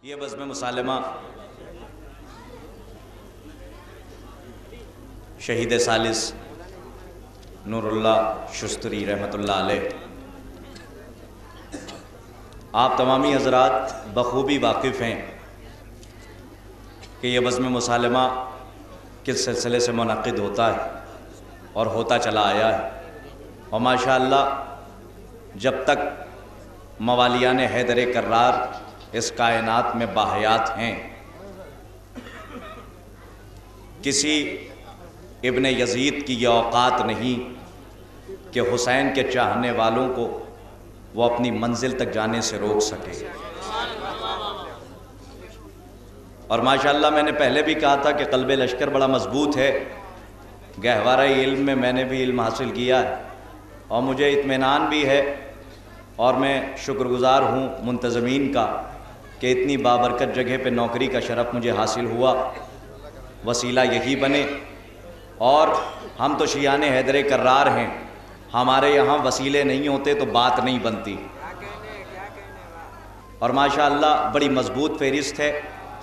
یہ بزم مسالمہ شہید ثالث نور اللہ شستری رحمۃ اللہ علیہ، آپ تمامی حضرات بخوبی واقف ہیں کہ یہ بزم مسالمہ کس سلسلے سے منعقد ہوتا ہے اور ہوتا چلا آیا ہے، اور ماشاءاللہ جب تک موالیان حیدر کرار اس کائنات میں باحیات ہیں، کسی ابن یزید کی یہ اوقات نہیں کہ حسین کے چاہنے والوں کو وہ اپنی منزل تک جانے سے روک سکے۔ اور ماشاءاللہ میں نے پہلے بھی کہا تھا کہ قلب لشکر بڑا مضبوط ہے، گہوارہ علم میں میں نے بھی علم حاصل کیا ہے اور مجھے اطمینان بھی ہے، اور میں شکر گزار ہوں منتظمین کا کہ اتنی بابرکت جگہ پہ نوکری کا شرف مجھے حاصل ہوا، وسیلہ یہی بنے۔ اور ہم تو شیعان حیدر کرار ہیں، ہمارے یہاں وسیلے نہیں ہوتے تو بات نہیں بنتی، اور ماشاءاللہ بڑی مضبوط فہرست ہے۔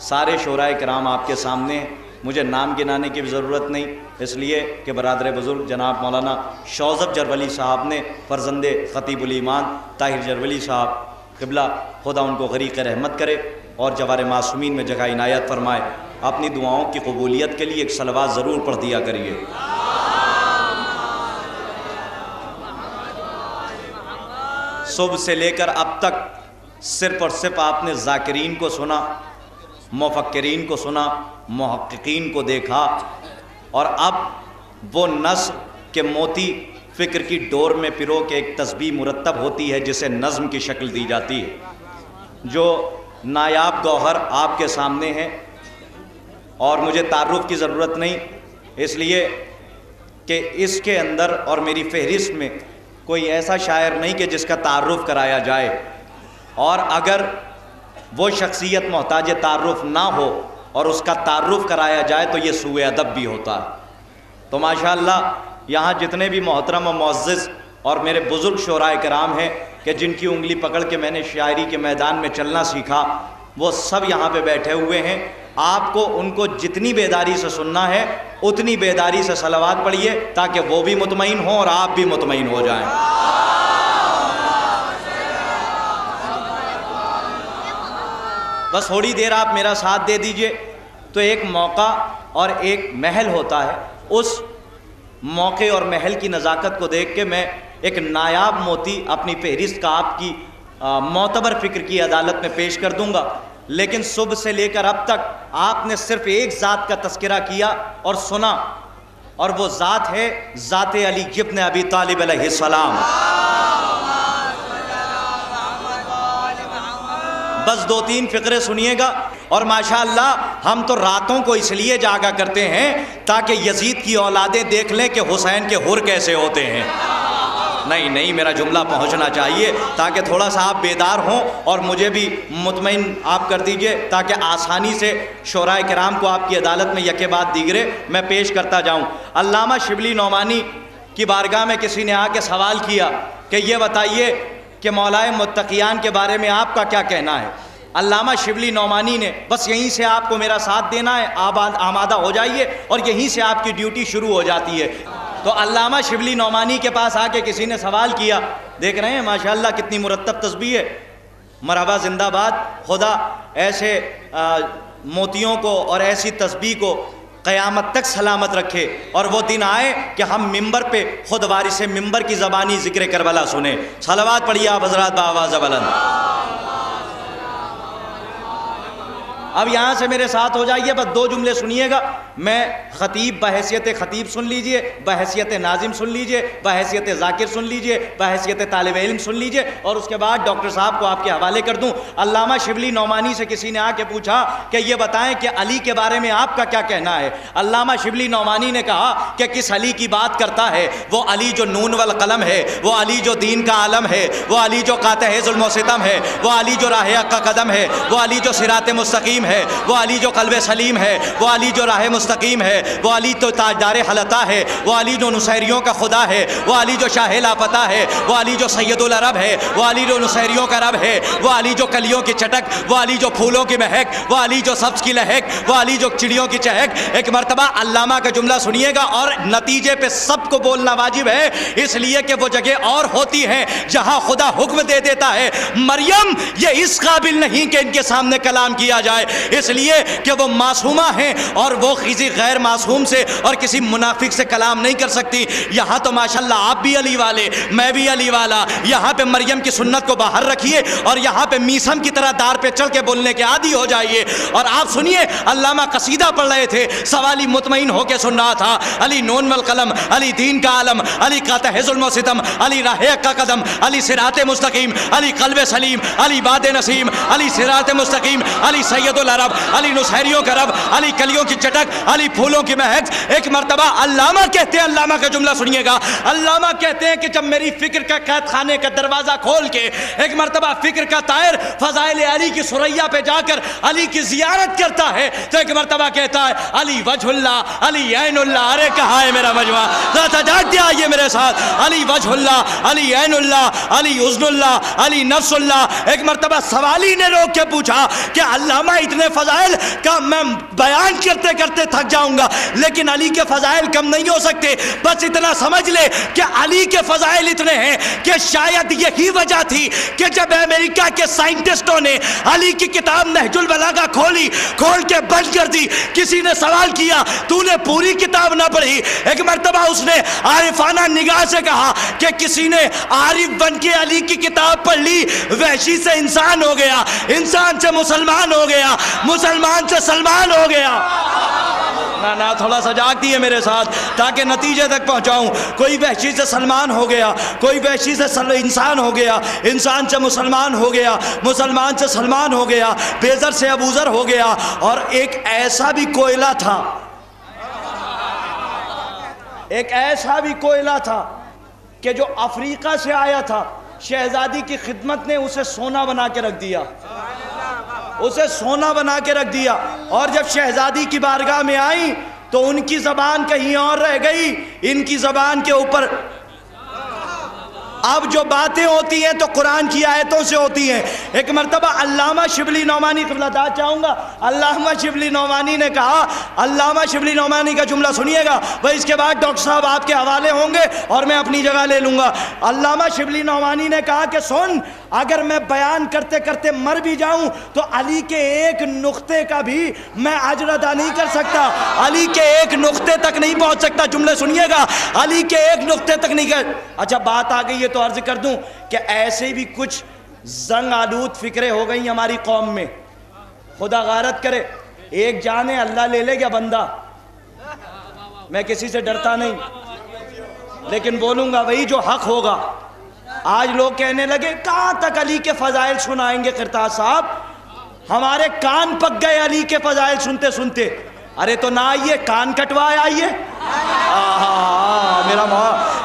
سارے شورائے کرام آپ کے سامنے ہیں، مجھے نام گنانے کی بھی ضرورت نہیں، اس لیے کہ برادر بزرگ جناب مولانا شوذب جرولی صاحب نے فرزند خطیب الایمان طاہر جرولی صاحب قبلہ خدا ان کو غریق رحمت کرے اور جوار معصومین میں جگہ عنایت فرمائے، اپنی دعاؤں کی قبولیت کے لیے ایک صلوات ضرور پڑھ دیا کریے۔ صبح سے لے کر اب تک صرف اور صرف آپ نے ذاکرین کو سنا، مفکرین کو سنا، محققین کو دیکھا، اور اب وہ نثر کے موتی فکر کی ڈور میں پرو کے ایک تسبیح مرتب ہوتی ہے جسے نظم کی شکل دی جاتی ہے، جو نایاب گوہر آپ کے سامنے ہے، اور مجھے تعارف کی ضرورت نہیں، اس لیے کہ اس کے اندر اور میری فہرست میں کوئی ایسا شاعر نہیں کہ جس کا تعارف کرایا جائے، اور اگر وہ شخصیت محتاج تعارف نہ ہو اور اس کا تعارف کرایا جائے تو یہ سوء ادب بھی ہوتا ہے۔ تو ماشاءاللہ یہاں جتنے بھی محترم و معزز اور میرے بزرگ شعراء کرام ہیں کہ جن کی انگلی پکڑ کے میں نے شاعری کے میدان میں چلنا سیکھا، وہ سب یہاں پہ بیٹھے ہوئے ہیں۔ آپ کو ان کو جتنی بیداری سے سننا ہے اتنی بیداری سے صلوات پڑھیے تاکہ وہ بھی مطمئن ہوں اور آپ بھی مطمئن ہو جائیں۔ بس تھوڑی دیر آپ میرا ساتھ دے دیجئے تو ایک موقع اور ایک محل ہوتا ہے، اس موقع اور محل کی نزاکت کو دیکھ کے میں ایک نایاب موتی اپنی فہرست کا آپ کی معتبر فکر کی عدالت میں پیش کر دوں گا، لیکن صبح سے لے کر اب تک آپ نے صرف ایک ذات کا تذکرہ کیا اور سنا، اور وہ ذات ہے ذات علی ابن ابی طالب علیہ السلام۔ بس 2-3 فقرے سنیے گا، اور ماشاءاللہ ہم تو راتوں کو اس لیے جاگا کرتے ہیں تاکہ یزید کی اولادیں دیکھ لیں کہ حسین کے حر کیسے ہوتے ہیں۔ نہیں میرا جملہ پہنچنا چاہیے تاکہ تھوڑا سا آپ بیدار ہوں اور مجھے بھی مطمئن آپ کر دیجئے تاکہ آسانی سے شعراء کرام کو آپ کی عدالت میں یکے بعد دیگرے میں پیش کرتا جاؤں۔ علامہ شبلی نعمانی کی بارگاہ میں کسی نے آ کے سوال کیا کہ یہ بتائیے کہ مولائے متقیان کے بارے میں آپ کا کیا کہنا ہے؟ علامہ شبلی نعمانی نے بس یہیں سے آپ کو میرا ساتھ دینا ہے، آمادہ ہو جائیے، اور یہیں سے آپ کی ڈیوٹی شروع ہو جاتی ہے۔ تو علامہ شبلی نعمانی کے پاس آ کے کسی نے سوال کیا، دیکھ رہے ہیں ماشاءاللہ کتنی مرتب تسبیح ہے، مرحبا زندہ باد، خدا ایسے موتیوں کو اور ایسی تسبیح کو قیامت تک سلامت رکھے، اور وہ دن آئے کہ ہم ممبر پہ خود وارث ممبر کی زبانی ذکر کربلا سنیں۔ صلوات پڑھیے آپ حضرات بآواز بلند۔ اب یہاں سے میرے ساتھ ہو جائیے، بس 2 جملے سنیے گا، میں خطیب بحیثیت خطیب سن لیجئے، بحیثیت ناظم سن لیجئے، بحیثیت ذاکر سن لیجئے، بحیثیت طالب علم سن لیجئے، اور اس کے بعد ڈاکٹر صاحب کو آپ کے حوالے کر دوں۔ علامہ شبلی نعمانی سے کسی نے آ کے پوچھا کہ یہ بتائیں کہ علی کے بارے میں آپ کا کیا کہنا ہے؟ علامہ شبلی نعمانی نے کہا کہ کس علی کی بات کرتا ہے؟ وہ علی جو نون والقلم ہے، وہ علی جو دین کا عالم ہے، وہ علی جو قاطع ظلم و ستم ہے، وہ علی جو راہ حق کا قدم ہے، وہ علی جو صراط مستقیم کریم ہے، وہ علی جو قلب سلیم ہے، وہ علی جو راہ مستقیم ہے، وہ علی تو تاجدار حلطہ ہے، وہ علی جو نصیریوں کا خدا ہے، وہ علی جو شاہ لاپتہ ہے، وہ علی جو سید العرب ہے، وہ علی جو نصیریوں کا رب ہے، وہ علی جو کلیوں کی چٹک، وہ علی جو پھولوں کی مہک، وہ علی جو سبز کی لہک، وہ علی جو چڑیوں کی چہک۔ ایک مرتبہ علامہ کا جملہ سنیے گا، اور نتیجے پہ سب کو بولنا واجب ہے، اس لیے کہ وہ جگہ اور ہوتی ہیں جہاں خدا حکم دے دیتا ہے مریم یہ اس قابل نہیں کہ ان کے سامنے کلام کیا جائے، اس لیے کہ وہ معصومہ ہیں اور وہ کسی غیر معصوم سے اور کسی منافق سے کلام نہیں کر سکتی۔ یہاں تو ماشاءاللہ آپ بھی علی والے، میں بھی علی والا، یہاں پہ مریم کی سنت کو باہر رکھیے اور یہاں پہ میسم کی طرح دار پہ چل کے بولنے کے عادی ہو جائیے۔ اور آپ سنیے، علامہ قصیدہ پڑھ رہے تھے، سوالی مطمئن ہو کے سن رہا تھا، علی نون والقلم، علی دین کا عالم، علی قاطع ظلم و ستم، علی راہ حق کا قدم، علی صراط مستقیم، علی قلب سلیم، علی باد نسیم، علی صراط مستقیم، علی سید العرب، علی نصیریوں کا رب، علی کلیوں کی چٹک، علی پھولوں کی مہک۔ ایک مرتبہ علامہ کہتے ہیں، علامہ کا جملہ سنیے گا، علامہ کہتے ہیں کہ جب میری فکر کا قید خانے کا دروازہ کھول کے ایک مرتبہ فکر کا طائر فضائل علی کی ثریا پہ جا کر علی کی زیارت کرتا ہے تو ایک مرتبہ کہتا ہے علی وجہ اللہ، علی عین اللہ۔ ارے کہاں ہے میرا مجمع؟ ذرا جاگ دیا آئیے میرے ساتھ، علی وجہ اللہ، علی عین اللہ، علی عزن اللہ، علی نفس اللہ۔ ایک مرتبہ سوالی نے روک کے پوچھا کہ علامہ اتنے فضائل کا میں بیان کرتے کرتے تھک جاؤں گا، لیکن علی کے فضائل کم نہیں ہو سکتے، بس اتنا سمجھ لے کہ علی کے فضائل اتنے ہیں کہ شاید یہی وجہ تھی کہ جب امریکہ کے سائنٹسٹوں نے علی کی کتاب نہج البلاغہ کھول کے بند کر دی، کسی نے سوال کیا تو نے پوری کتاب نہ پڑھی؟ ایک مرتبہ اس نے عارفانہ نگاہ سے کہا کہ کسی نے عارف بن کے علی کی کتاب پڑھ لی، وحشی سے انسان ہو گیا، انسان سے مسلمان ہو گیا، مسلمان سے سلمان ہو گیا۔ نہ تھوڑا سا جاگ دیے میرے ساتھ تاکہ نتیجے تک پہنچاؤں۔ کوئی وحشی سے سلمان ہو گیا، کوئی وحشی سے انسان ہو گیا، انسان سے مسلمان ہو گیا، مسلمان سے سلمان ہو گیا، بیزر سے ابوذر ہو گیا۔ اور ایک ایسا بھی کوئلہ تھا، ایک ایسا بھی کوئلہ تھا کہ جو افریقہ سے آیا تھا، شہزادی کی خدمت نے اسے سونا بنا کے رکھ دیا، اسے سونا بنا کے رکھ دیا۔ اور جب شہزادی کی بارگاہ میں آئی تو ان کی زبان کہیں اور رہ گئی، ان کی زبان کے اوپر اب جو باتیں ہوتی ہیں تو قرآن کی آیتوں سے ہوتی ہیں۔ ایک مرتبہ علامہ شبلی نعمانی، قبلہ داد چاہوں گا، علامہ شبلی نعمانی نے کہا، علامہ شبلی نعمانی کا جملہ سنیے گا، وہ اس کے بعد ڈاکٹر صاحب آپ کے حوالے ہوں گے اور میں اپنی جگہ لے لوں گا۔ علامہ شبلی نعمانی نے کہا کہ سن، اگر میں بیان کرتے کرتے مر بھی جاؤں تو علی کے ایک نقطے کا بھی میں اجر ادا نہیں کر سکتا، علی کے ایک نقطے تک نہیں پہنچ سکتا۔ جملے سنیے گا، علی کے ایک نقطے تک نہیں کر۔ اچھا بات آ گئی ہے تو عرض کر دوں کہ ایسے بھی کچھ زنگ آلود فکریں ہو گئی ہماری قوم میں، خدا غارت کرے، ایک جان ہے اللہ لے لے گیا بندہ، میں کسی سے ڈرتا نہیں لیکن بولوں گا وہی جو حق ہوگا۔ آج لوگ کہنے لگے کہاں تک علی کے فضائل سنائیں گے قرطاس صاحب، ہمارے کان پک گئے علی کے فضائل سنتے سنتے۔ ارے تو نہ آئیے، کان کٹوائے آئیے،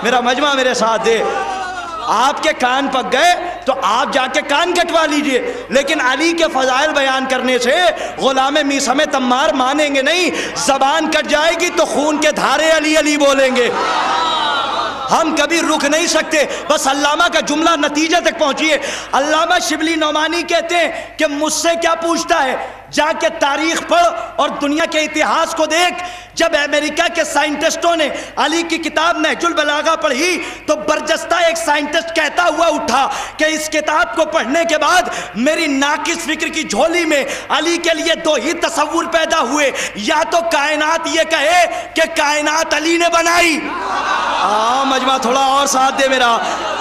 میرا مجمع میرے ساتھ دے۔ آپ کے کان پک گئے تو آپ جا کے کان کٹوا لیجئے، لیکن علی کے فضائل بیان کرنے سے غلام میثم تمار مانیں گے نہیں، زبان کٹ جائے گی تو خون کے دھارے علی علی بولیں گے، ہم کبھی رک نہیں سکتے۔ بس علامہ کا جملہ نتیجے تک پہنچیے۔ علامہ شبلی نعمانی کہتے ہیں کہ مجھ سے کیا پوچھتا ہے، جا کے تاریخ پڑھ اور دنیا کے اتہاس کو دیکھ۔ جب امریکہ کے سائنٹسٹوں نے علی کی کتاب نہج البلاغہ پڑھی تو برجستہ ایک سائنٹسٹ کہتا ہوا اٹھا کہ اس کتاب کو پڑھنے کے بعد میری ناقص فکر کی جھولی میں علی کے لیے دو ہی تصور پیدا ہوئے، یا تو کائنات یہ کہے کہ کائنات علی نے بنائی۔ مجمع تھوڑا اور ساتھ دے میرا،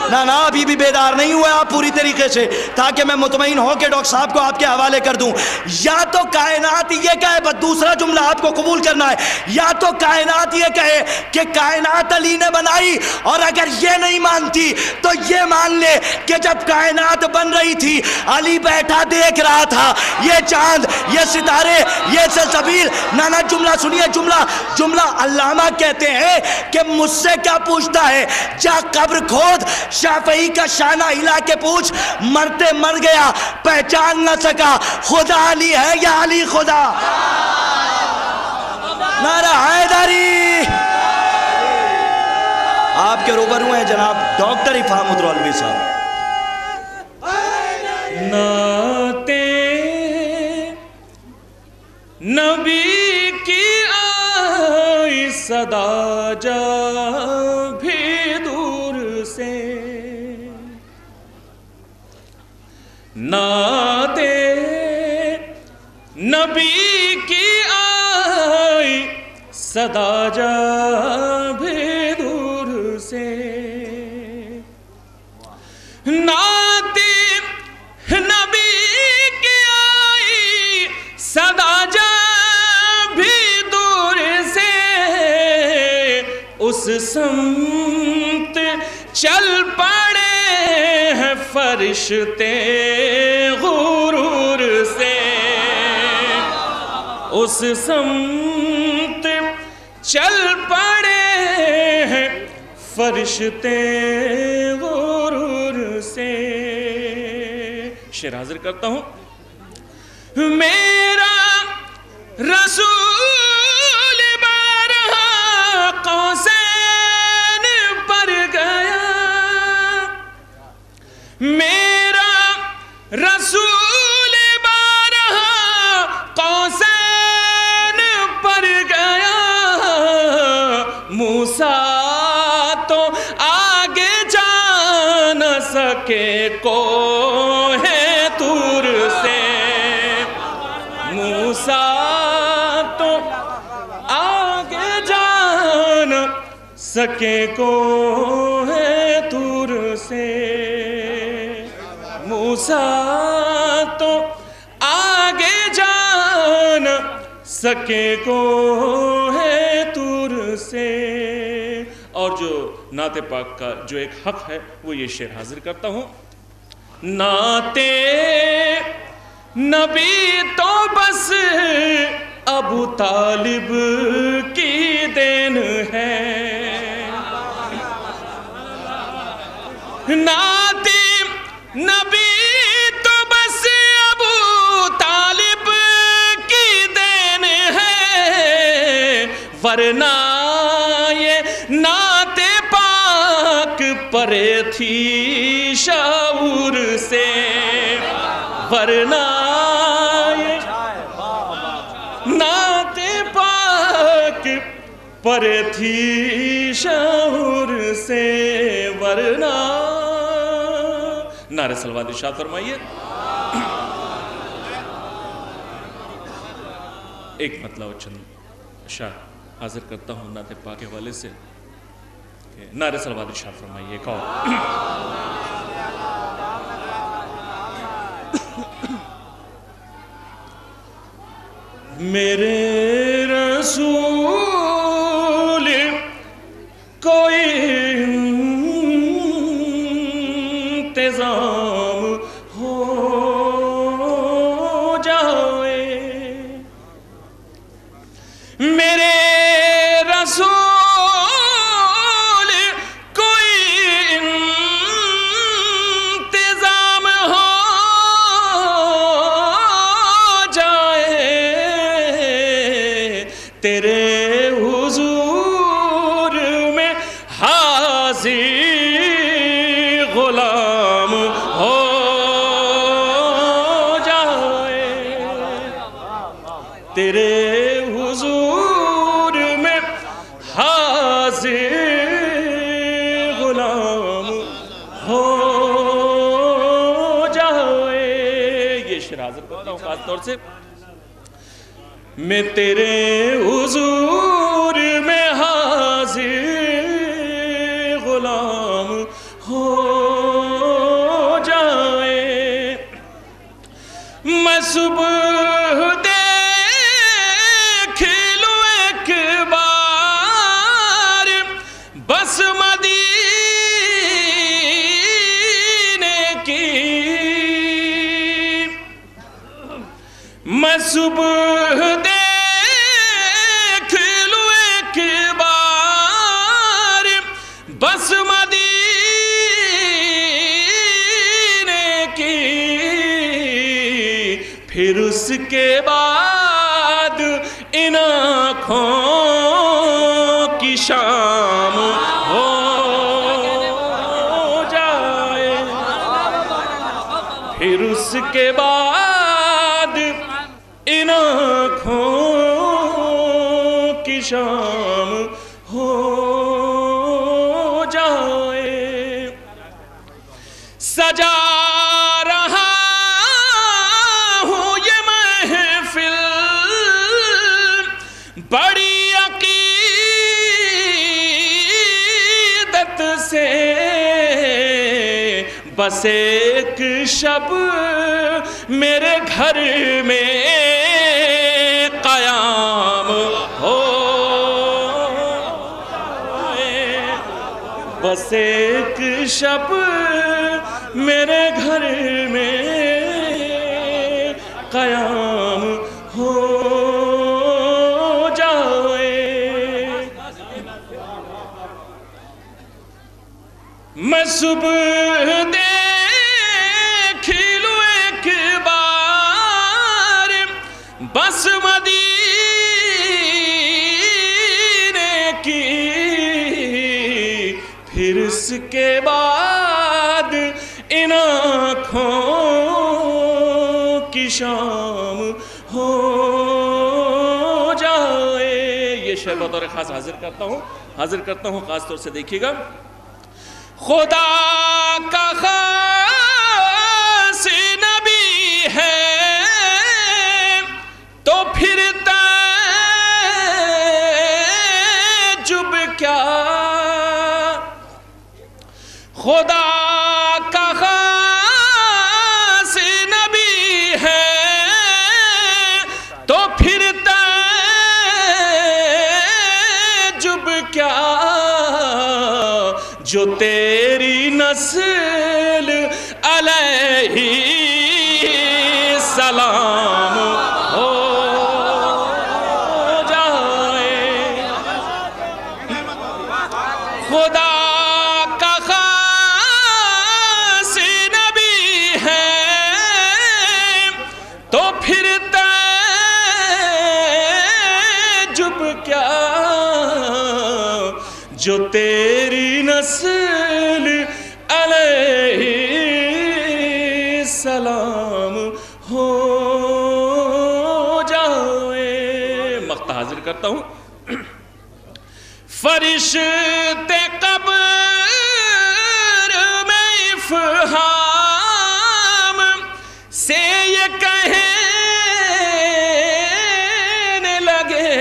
نہ ابھی بھی بیدار نہیں ہوئے آپ پوری طریقے سے تاکہ میں مطمئن ہو کے ڈاکٹر صاحب کو آپ کے حوالے کر دوں۔ یا تو کائنات یہ کہے، بس دوسرا جملہ آپ کو قبول کرنا ہے، یا تو کائنات یہ کہے کہ کائنات علی نے بنائی، اور اگر یہ نہیں مانتی تو یہ مان لے کہ جب کائنات بن رہی تھی علی بیٹھا دیکھ رہا تھا، یہ چاند، یہ ستارے، یہ سلسبیل۔ نہ جملہ سنیے، جملہ علامہ کہتے ہیں کہ مجھ سے کیا پوچھتا ہے، جا قبر کھود، شافعی کا شانہ ہلا کے پوچھ، مرتے مر گیا پہچان نہ سکا خدا علی ہے یا علی خدا؟ نعرہ حیدری۔ آپ کے روبرو ہیں جناب ڈاکٹر افہام ادرولوی صاحب۔ نعتِ نبی کی آئی صدا جا بھی دور سے، نعتِ نبی کی آئی صدا جا بھی دور سے، نعتِ نبی کی آئی صدا جا بھی دور سے، اس سمت چل پڑے ہیں فرشتے غرور سے، اس سمت چل پڑے ہیں فرشتے غرور سے۔ شعر حاضر کرتا ہوں۔ میرا رسول بارہا قوسین پر گیا، میرا رسول بارہا قوسین پر گیا، موسیٰ تو آگے جا نہ سکے کوہ طور سے، موسیٰ تو آگے جا نہ سکے کوہ طور سے، موسیٰ تو آگے جا نہ سکے کوہ طور سے۔ اور جو نعت پاک کا جو ایک حق ہے وہ یہ شعر حاضر کرتا ہوں۔ نعت نبی تو بس ابو طالب کی دین ہے، نعت نبی تو بس ابو طالب کی دین ہے، ورنہ یہ نعت پاک پرے تھی شعور سے، ورنہ یہ نعت پاک پرے تھی شعور سے، ورنہ۔ نعرہ صلوات ارشاد فرمائیے۔ ایک مطلب چند اشعار حاضر کرتا ہوں نعت پاک کے حوالے سے۔ نعرہ صلوات ارشاد فرمائیے۔ ایک اور میرے رسول کوئی انتظام ہو جائے، میرے رسول کوئی انتظام ہو جائے، تیرے حضور میں حاضر غلام ہو جائے، تیرے حضور میں حاضر غلام ہو جائے۔ یہ شعر حاضر کرتا ہوں خاص طور سے۔ میں تیرے حضور میں حاضر غلام ہو جائے، میں صبح دیکھ لوں ایک بار بس مدینے کی، میں صبح دیکھ لوں ایک بار بس مدینے کے بعد ان آنکھوں کی شام ہو جائے، پھر اس کے بعد ان آنکھوں کی شام ہو جائے۔ سجا رہا ہوں یہ محفل بڑی عقیدت سے، بس ایک شب میرے گھر میں قیام ہو، بس ایک شب میرے گھر میں قیام ہو جائے۔ میں صبح دیکھ لوں ایک بار بس مدینے کی، پھر اس کے بعد ان آنکھوں کی شام ہو جائے۔ یہ شعر بطور خاص حاضر کرتا ہوں خاص طور سے دیکھیے گا۔ خدا کا خاص نبی ہے تو پھر تعجب کیا، خدا کا خاص نبی ہے تو پھر تعجب کیا، جو تیری نسل علیہ السلام ہو جائے۔ خدا کا خاص نبی ہے تو پھر تعجب کیا، جو تیری نسل علیہ السلام ہو جائے۔ مقطع حاضر کرتا ہوں۔ فرشتے قبر میں افہام سے یہ کہنے لگے،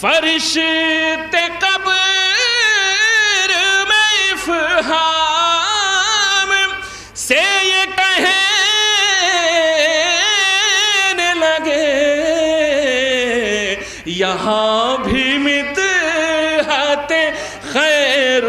فرشتے قبر میں افہام سے یہ کہنے لگے، یہاں بھی مدحت خیر